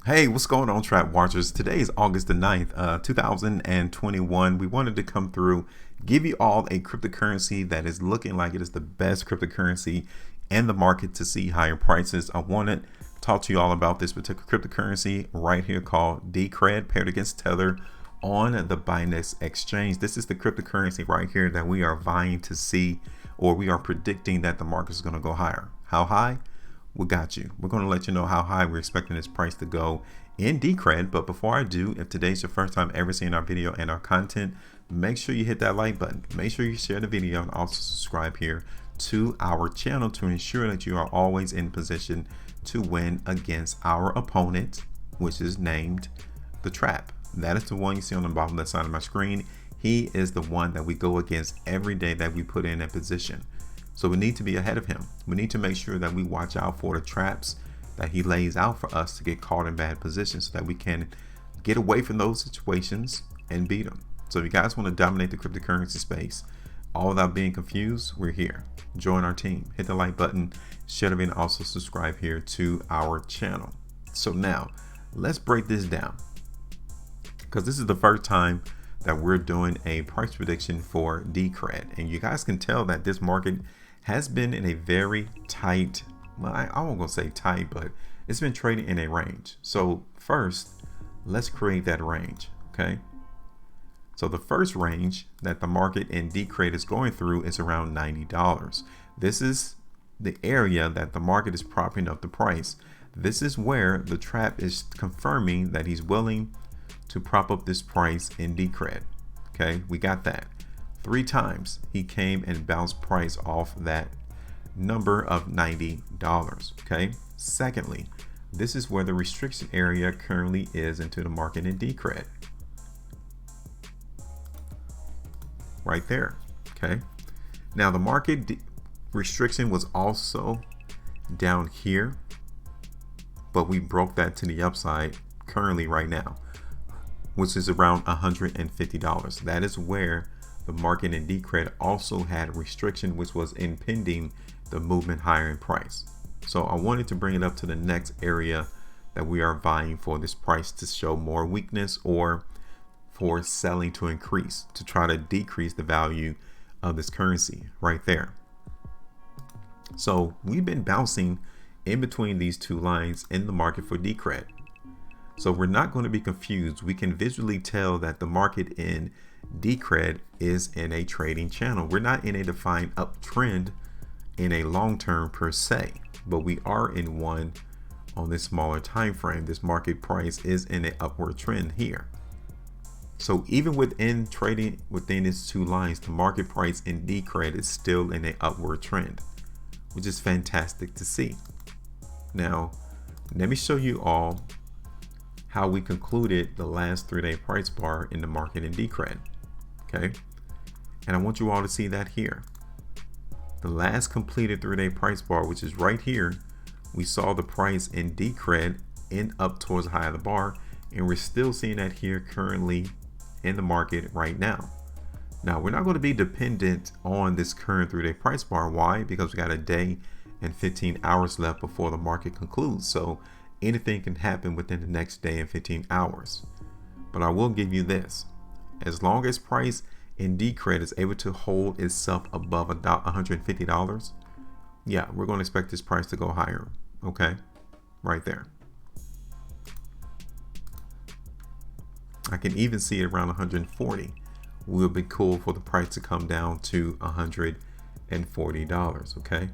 Hey, what's going on, Trap Watchers? Today is August the 9th, 2021. We wanted to come through, give you all a cryptocurrency that is looking like it is the best cryptocurrency in the market to see higher prices. I wanted to talk to you all about this particular cryptocurrency right here called Decred, paired against Tether on the Binance exchange. This is the cryptocurrency right here that we are vying to see, or we are predicting that the market is going to go higher. How high? We got you. We're going to let you know how high we're expecting this price to go in Decred. But before I do, if today's your first time ever seeing our video and our content, make sure you hit that like button. Make sure you share the video and also subscribe here to our channel to ensure that you are always in position to win against our opponent, which is named the Trap. That is the one you see on the bottom left side of my screen. He is the one that we go against every day that we put in a position. So we need to be ahead of him. We need to make sure that we watch out for the traps that he lays out for us to get caught in bad positions so that we can get away from those situations and beat them. So if you guys want to dominate the cryptocurrency space, all without being confused, we're here. Join our team. Hit the like button, share the video, and also subscribe here to our channel. So now let's break this down, because this is the first time that we're doing a price prediction for Decred. And you guys can tell that this market has been in a very tight, well, I won't go say tight, but it's been trading in a range. So first, let's create that range, okay? So the first range that the market in Decred is going through is around $90. This is the area that the market is propping up the price. This is where the Trap is confirming that he's willing to prop up this price in Decred. Okay, we got that. 3 times he came and bounced price off that number of $90. Okay, secondly, this is where the restriction area currently is into the market in Decred. Right there. Okay, now the market restriction was also down here, but we broke that to the upside currently right now, which is around $150. That is where the market in Decred also had a restriction, which was impeding the movement higher in price. So I wanted to bring it up to the next area that we are vying for this price to show more weakness, or for selling to increase, to try to decrease the value of this currency right there. So we've been bouncing in between these two lines in the market for Decred. So we're not going to be confused. We can visually tell that the market in Decred is in a trading channel. We're not in a defined uptrend in a long term per se, but we are in one on this smaller time frame. This market price is in an upward trend here. So even within trading within these two lines, the market price in Decred is still in an upward trend, which is fantastic to see. Now, let me show you all how we concluded the last 3-day price bar in the market in Decred. Okay, and I want you all to see that here. The last completed 3-day price bar, which is right here, we saw the price in Decred end up towards the high of the bar, and we're still seeing that here currently in the market right now. Now, we're not going to be dependent on this current 3-day price bar. Why? Because we got a day and 15 hours left before the market concludes. So anything can happen within the next day and 15 hours. But I will give you this. As long as price in Decred is able to hold itself above $150, yeah, we're going to expect this price to go higher. Okay, right there. I can even see it around 140. Will be cool for the price to come down to $140. Okay.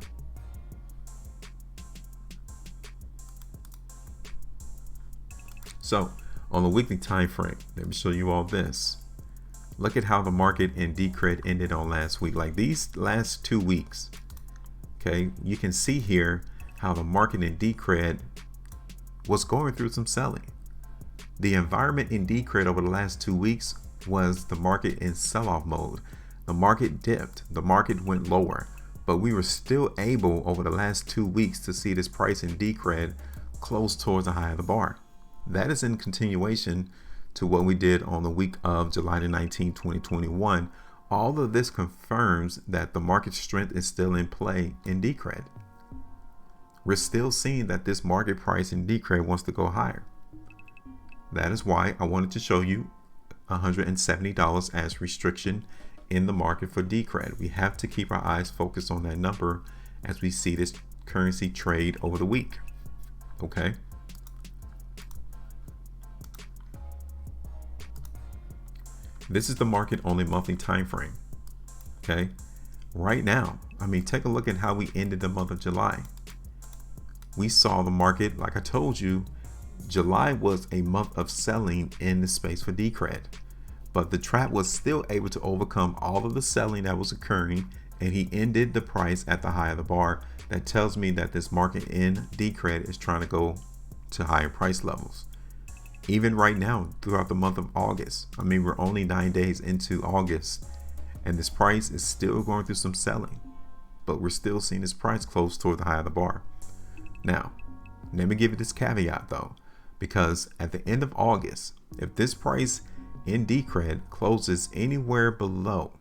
So on the weekly time frame, let me show you all this. Look at how the market in Decred ended on last week. Like these last 2 weeks, okay, you can see here how the market in Decred was going through some selling. The environment in Decred over the last 2 weeks was the market in sell-off mode. The market dipped, the market went lower, but we were still able over the last 2 weeks to see this price in Decred close towards the high of the bar. That is in continuation to what we did on the week of July the 19th, 2021. All of this confirms that the market strength is still in play in Decred. We're still seeing that this market price in Decred wants to go higher. That is why I wanted to show you $170 as restriction in the market for Decred. We have to keep our eyes focused on that number as we see this currency trade over the week. Okay. This is the market on a monthly time frame. Okay. Right now, I mean, take a look at how we ended the month of July. We saw the market, like I told you, July was a month of selling in the space for Decred, but the trap was still able to overcome all of the selling that was occurring, and he ended the price at the high of the bar. That tells me that this market in Decred is trying to go to higher price levels. Even right now, throughout the month of August, I mean, we're only 9 days into August, and this price is still going through some selling, but we're still seeing this price close toward the high of the bar. Now, let me give you this caveat though, because at the end of August, if this price in Decred closes anywhere below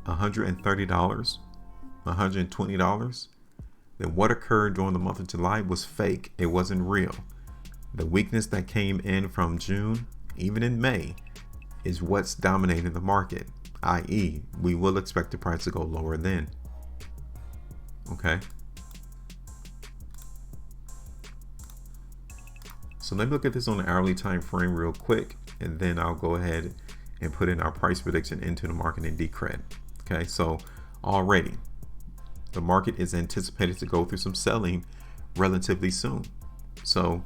$130, $120, then what occurred during the month of July was fake. It wasn't real. The weakness that came in from June, even in May, is what's dominating the market, i.e., we will expect the price to go lower then. Okay. So let me look at this on the hourly time frame real quick, and then I'll go ahead and put in our price prediction into the market in Decred. Okay, so already the market is anticipated to go through some selling relatively soon. So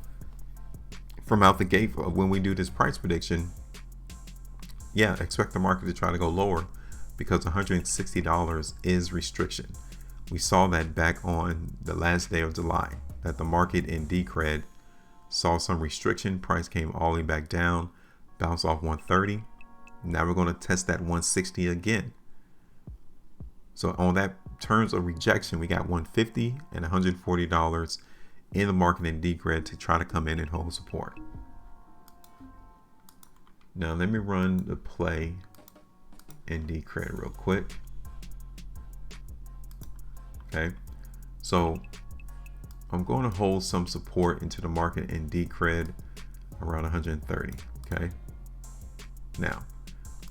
from out the gate, when we do this price prediction, yeah, expect the market to try to go lower because $160 is restriction. We saw that back on the last day of July, that the market in Decred saw some restriction. Price came all the way back down, bounced off 130. Now we're going to test that 160 again. So on that terms of rejection, we got $150 and $140 in the market in Decred to try to come in and hold support. Now let me run the play in Decred real quick. Okay, so I'm going to hold some support into the market in Decred around 130. Okay, now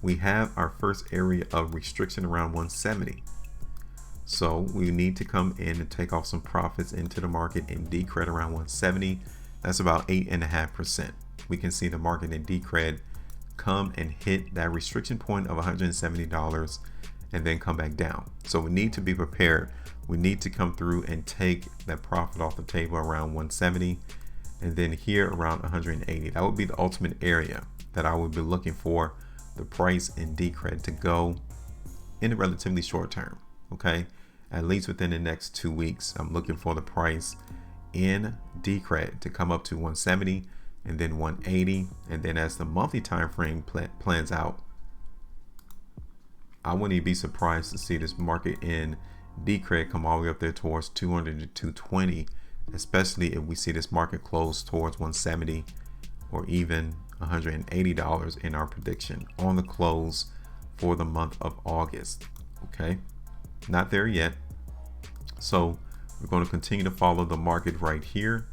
we have our first area of restriction around 170. So we need to come in and take off some profits into the market in Decred around 170. That's about 8.5%. We can see the market in Decred come and hit that restriction point of $170 and then come back down. So we need to be prepared. We need to come through and take that profit off the table around 170 and then here around 180. That would be the ultimate area that I would be looking for the price in Decred to go in the relatively short term. Okay, at least within the next 2 weeks, I'm looking for the price in Decred to come up to 170 and then 180. And then as the monthly time frame plans out, I wouldn't be surprised to see this market in Decred come all the way up there towards 200 to 220, especially if we see this market close towards 170 or even $180 in our prediction on the close for the month of August. Okay, not there yet. So we're going to continue to follow the market right here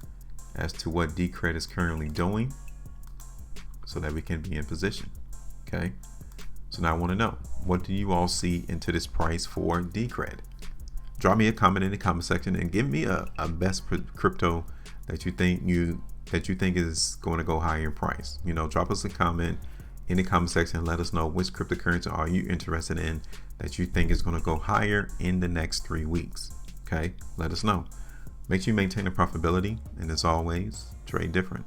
as to what Decred is currently doing so that we can be in position. Okay, so now I want to know, what do you all see into this price for Decred? Drop me a comment in the comment section and give me a best crypto that you think is going to go higher in price. You know, drop us a comment in the comment section and let us know which cryptocurrency are you interested in that you think is going to go higher in the next 3 weeks. Okay, let us know. Make sure you maintain the profitability, and as always, trade different.